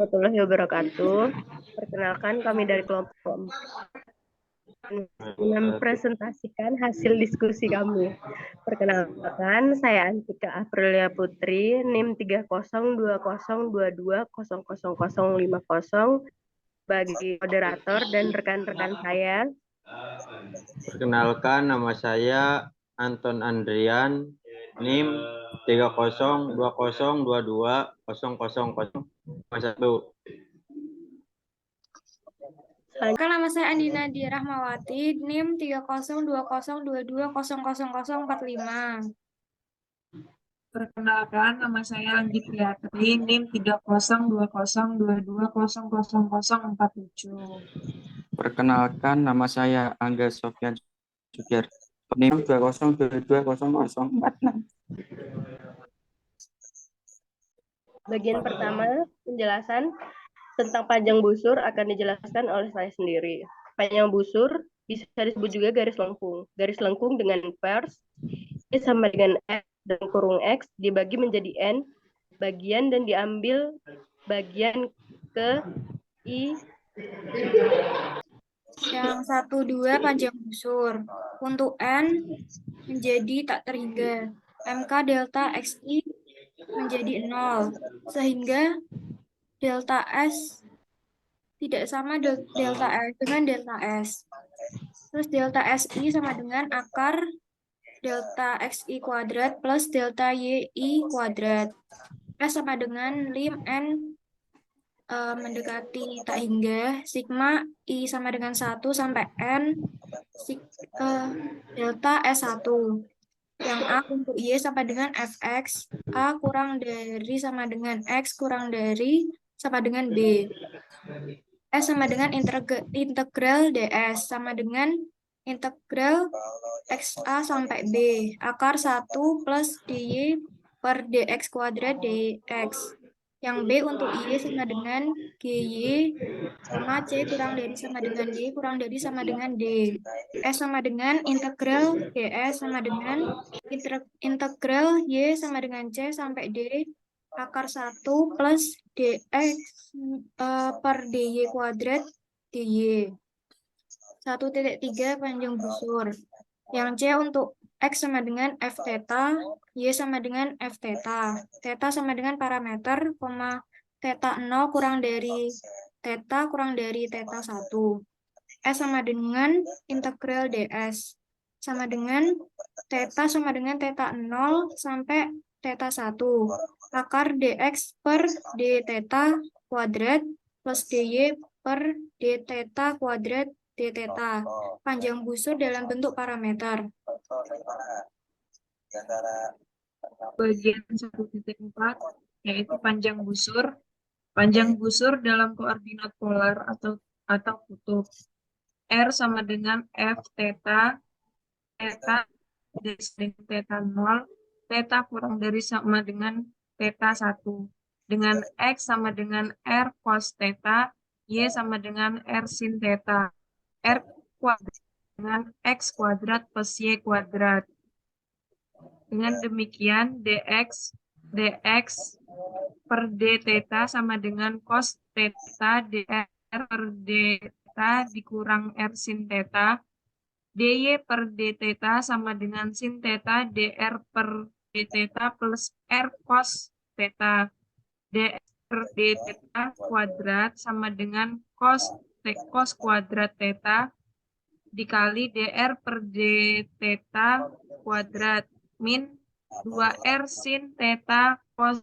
warahmatullahi wabarakatuh. Perkenalkan kami dari kelompok 4 mempresentasikan hasil diskusi kami. Perkenalkan, saya Antika Aprilia Putri, NIM 302022000050 bagi moderator dan rekan-rekan saya. Perkenalkan, nama saya Anton Andrian, NIM 302022000001. Nama saya Andina Dia Rahmawati, NIM 302022000045. Perkenalkan, nama saya Anggit Triatri, NIM 302022000047. Perkenalkan, nama saya Angga Sofyan Sugiarto, NIM 20220046. Bagian pertama, penjelasan tentang panjang busur akan dijelaskan oleh saya sendiri. Panjang busur bisa disebut juga garis lengkung. Garis lengkung dengan pers I sama dengan X dan kurung X dibagi menjadi N bagian dan diambil bagian ke I. Yang 1, 2 panjang busur. Untuk N menjadi tak terhingga. MK delta XI menjadi 0. Sehingga delta S tidak sama delta S dengan delta S. Terus delta SI sama dengan akar delta XI kuadrat plus delta YI kuadrat. S sama dengan lim N mendekati tak hingga, sigma I sama dengan 1 sampai N, delta S1. Yang A untuk Y sama dengan Fx, A kurang dari sama dengan X kurang dari sama dengan B. S sama dengan integral ds sama dengan integral XA sampai B. Akar 1 plus dy per dx kuadrat dx. Yang B untuk Y sama dengan GY sama C kurang dari sama dengan D kurang dari sama dengan D. S sama dengan integral DS sama dengan integral Y sama dengan C sampai D akar 1 plus dx per dy kuadrat dy. 1.3 panjang busur. Yang C untuk X sama dengan F theta, Y sama dengan F theta. Theta sama dengan parameter, theta 0 kurang dari theta 1. S sama dengan integral ds. Sama dengan theta 0 sampai theta 1. Akar dx per d theta kuadrat plus dy per d theta kuadrat d theta. Panjang busur dalam bentuk parameter. Bagian 1.4 yaitu panjang busur. Panjang busur dalam koordinat polar atau kutub. R sama dengan F theta, theta dari theta 0, theta kurang dari sama dengan theta 1. Dengan X sama dengan R cos theta, Y sama dengan R sin theta. R kuadrat dengan X kuadrat plus Y kuadrat. Dengan demikian dx per d theta sama dengan cos theta dr per d theta dikurang r sin theta, dy per d theta sama dengan sin theta dr per d theta plus r cos theta, dr per d theta kuadrat sama dengan cos kuadrat theta dikali dr per d theta kuadrat min 2r sin theta cos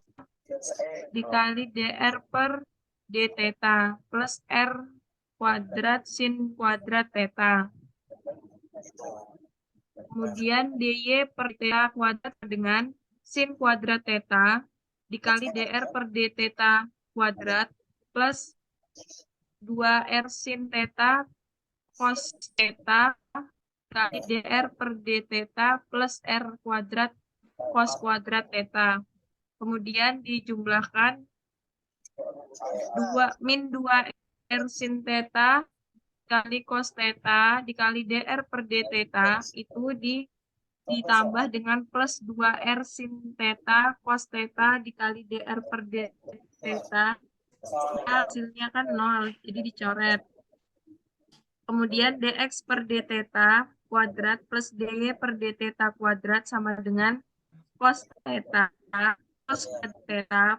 dikali dr per d theta plus r kuadrat sin kuadrat theta. Kemudian dy per theta kuadrat dengan sin kuadrat theta dikali dr per d theta kuadrat plus 2r sin theta cos theta kali dr per d theta plus r kuadrat cos kuadrat theta. Kemudian dijumlahkan min 2r sin theta kali cos theta dikali dr per d theta itu ditambah dengan plus 2r sin theta cos theta dikali dr per d theta hasilnya kan 0, jadi dicoret. Kemudian dx per d theta kuadrat plus dy per d theta kuadrat sama dengan cos theta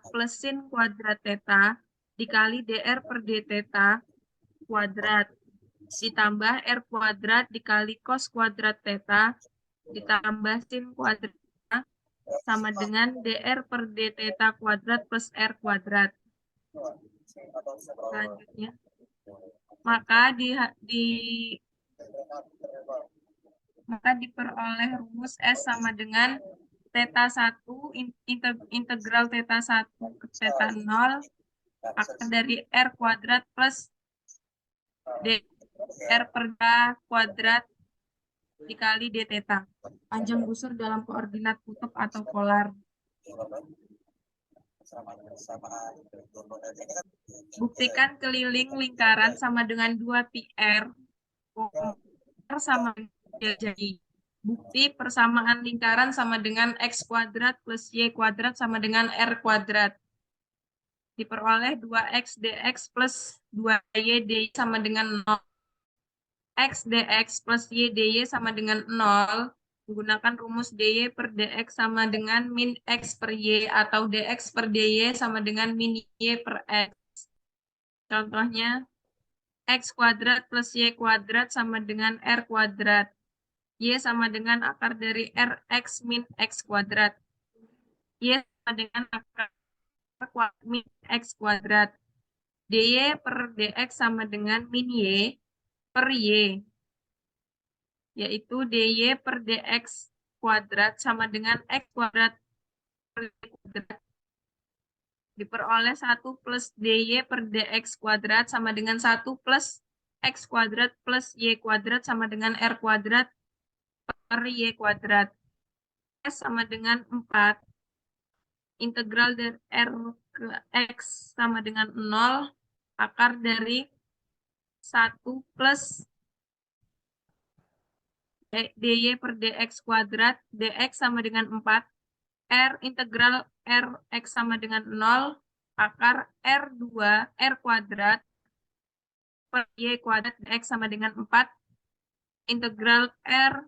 plus sin kuadrat theta dikali dr per d theta kuadrat ditambah r kuadrat dikali cos kuadrat theta ditambah sin kuadrat theta sama dengan dr per d theta kuadrat plus r kuadrat. Selanjutnya, maka diperoleh rumus S sama dengan theta 1 integral theta 1 ke theta 0 akar dari R kuadrat plus dr per d kuadrat dikali d theta. Panjang busur dalam koordinat kutub atau polar. Buktikan keliling lingkaran sama dengan 2πr sama jadi. Bukti persamaan lingkaran sama dengan x kuadrat plus y kuadrat sama dengan r kuadrat. Diperoleh 2x dx plus 2y dy sama dengan 0. X dx plus y dy sama dengan 0. Menggunakan rumus dy per dx sama dengan min x per y atau dx per dy sama dengan min y per x. Contohnya, x kuadrat plus y kuadrat sama dengan r kuadrat. Y sama dengan akar dari rx min x kuadrat. Y sama dengan akar min x kuadrat. dy per dx sama dengan min y per y, yaitu dy per dx kuadrat sama dengan x kuadrat per y kuadrat. Diperoleh 1 plus dy per dx kuadrat sama dengan 1 plus x kuadrat plus y kuadrat sama dengan r kuadrat per y kuadrat. S sama dengan 4. Integral dari r ke x sama dengan 0 akar dari 1 plus dy per dx kuadrat, dx sama dengan 4, r integral rx sama dengan 0, akar r2, r kuadrat, per y kuadrat, dx sama dengan 4, integral r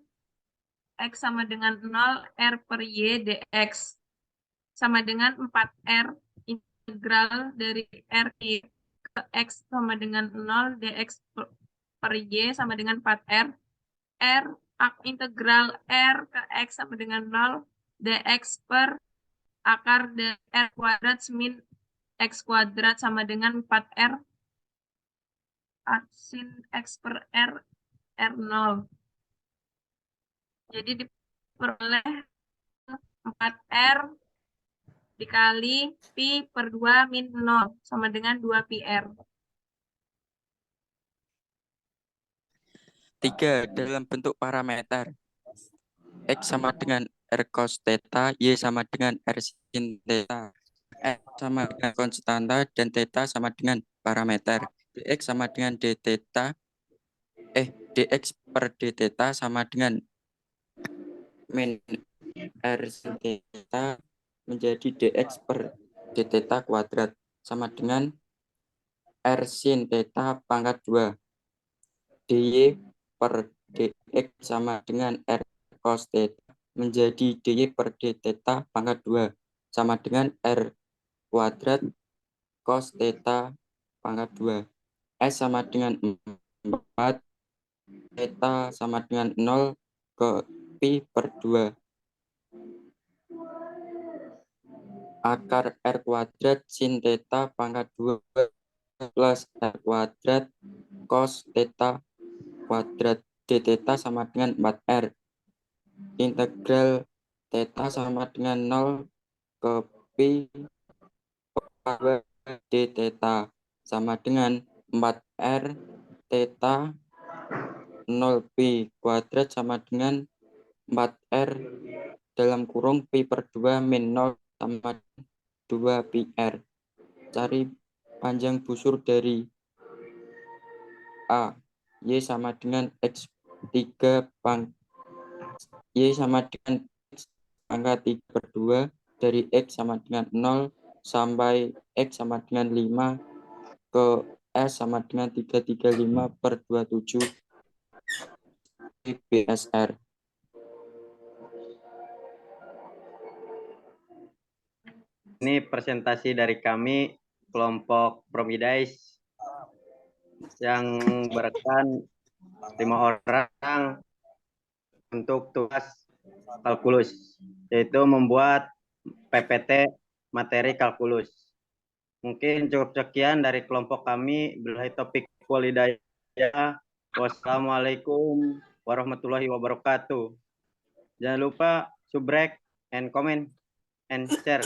x sama dengan 0, r per y, dx, sama dengan 4r, integral dari r ke x sama dengan 0, dx per y sama dengan 4r, r integral r ke x sama dengan 0 dx per akar dari r kuadrat min x kuadrat sama dengan 4r sin x per r r0. Jadi diperoleh 4r dikali pi per 2 min 0 sama dengan 2πr. 3 dalam bentuk parameter. X sama dengan R cos theta, Y sama dengan R sin theta, X sama dengan konstanta, dan theta sama dengan parameter. Dx sama dengan d theta, dx per d theta sama dengan min R sin theta menjadi dx per d theta kuadrat sama dengan R sin theta pangkat 2. dy per dx sama dengan R cos theta menjadi dy per d theta pangkat 2 sama dengan R kuadrat cos theta pangkat 2. S sama dengan 4, theta sama dengan 0 ke pi per 2. Akar R kuadrat sin theta pangkat 2 plus R kuadrat cos theta kuadrat d theta sama dengan 4R. Integral theta sama dengan 0 ke pi per 2 d theta sama dengan 4R theta 0 pi kuadrat sama dengan 4R dalam kurung pi per 2 min 0 sama 2πr. Cari panjang busur dari A. Y sama dengan X3 Y sama dengan X pangkat 3 per 2 dari X sama dengan 0 sampai X sama dengan 5 ke S sama dengan 335/27 BSR. Ini presentasi dari kami kelompok Promidais yang berekan 5 orang untuk tugas kalkulus, yaitu membuat PPT materi kalkulus. Mungkin cukup sekian dari kelompok kami. Billahi taufiq wal hidayah. Wassalamualaikum warahmatullahi wabarakatuh. Jangan lupa subrek and comment and share.